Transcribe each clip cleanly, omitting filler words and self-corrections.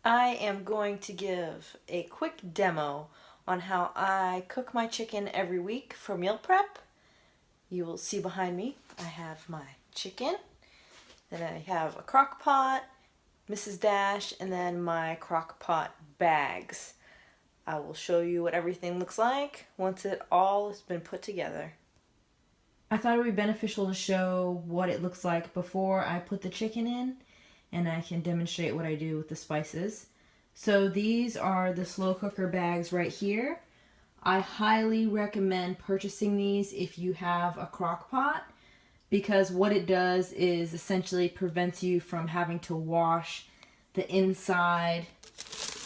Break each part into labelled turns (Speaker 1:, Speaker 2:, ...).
Speaker 1: I am going to give a quick demo on how I cook my chicken every week for meal prep. You will see behind me I have my chicken, then I have a crock pot, Mrs. Dash, and then my crock pot bags. I will show you what everything looks like once it all has been put together. I thought it would be beneficial to show what it looks like before I put the chicken in, and I can demonstrate what I do with the spices. So these are the slow cooker bags right here. I highly recommend purchasing these if you have a crock pot, because what it does is essentially prevents you from having to wash the inside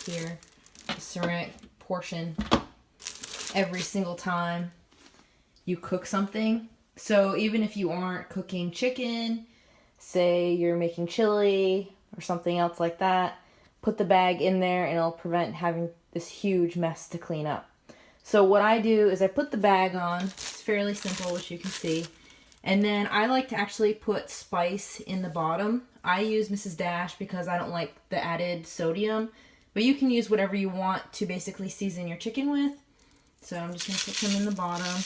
Speaker 1: here, the ceramic portion, every single time you cook something. So even if you aren't cooking chicken, say you're making chili or something else like that, put the bag in there and it'll prevent having this huge mess to clean up. So what I do is I put the bag on. It's fairly simple, as you can see. And then I like to actually put spice in the bottom. I use Mrs. Dash because I don't like the added sodium. But you can use whatever you want to basically season your chicken with. So I'm just going to put some in the bottom.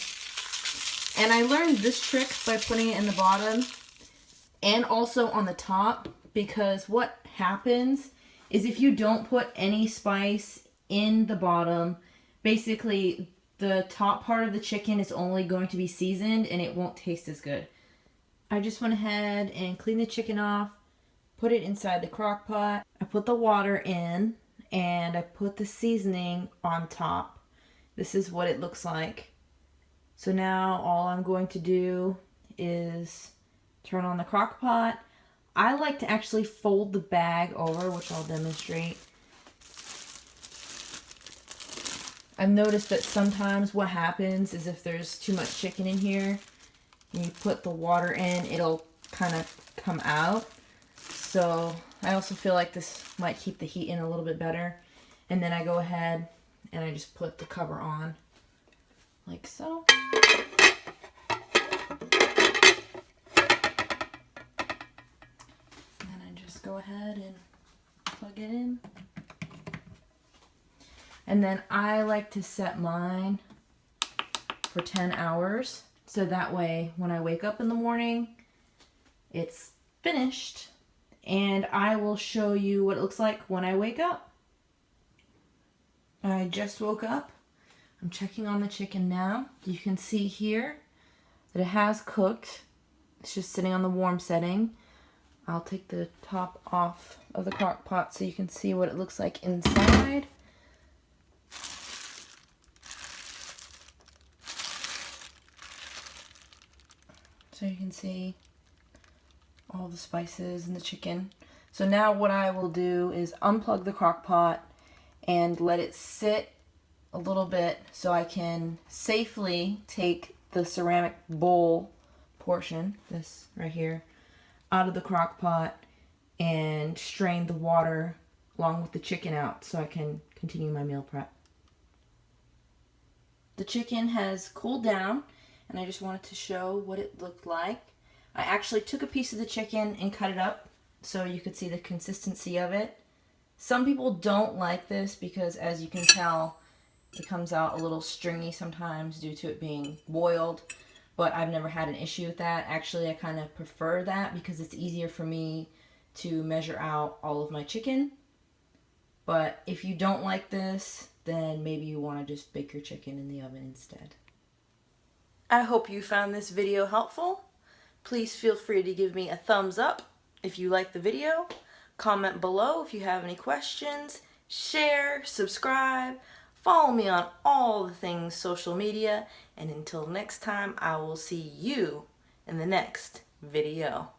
Speaker 1: And I learned this trick by putting it in the bottom and also on the top, because what happens is if you don't put any spice in the bottom, basically the top part of the chicken is only going to be seasoned and it won't taste as good. I just went ahead and cleaned the chicken off, put it inside the crock pot. I put the water in and I put the seasoning on top. This is what it looks like. So now all I'm going to do is turn on the crock pot. I like to actually fold the bag over, which I'll demonstrate. I've noticed that sometimes what happens is if there's too much chicken in here and you put the water in, it'll kind of come out. So I also feel like this might keep the heat in a little bit better. And then I go ahead and I just put the cover on like so. And I just go ahead and plug it in. And then I like to set mine for 10 hours. So that way when I wake up in the morning, it's finished. And I will show you what it looks like when I wake up. I just woke up. I'm checking on the chicken now. You can see here that it has cooked. It's just sitting on the warm setting. I'll take the top off of the crock pot so you can see what it looks like inside. So you can see all the spices and the chicken. So now what I will do is unplug the crock pot and let it sit a little bit so I can safely take the ceramic bowl portion, this right here, out of the crock pot and strain the water along with the chicken out so I can continue my meal prep. The chicken has cooled down and I just wanted to show what it looked like. I actually took a piece of the chicken and cut it up so you could see the consistency of it. Some people don't like this because, as you can tell, it comes out a little stringy sometimes due to it being boiled, but I've never had an issue with that. Actually, I kind of prefer that because it's easier for me to measure out all of my chicken. But if you don't like this, then maybe you want to just bake your chicken in the oven instead. I hope you found this video helpful. Please feel free to give me a thumbs up if you like the video. Comment below if you have any questions. Share, subscribe. Follow me on all the things social media, and until next time, I will see you in the next video.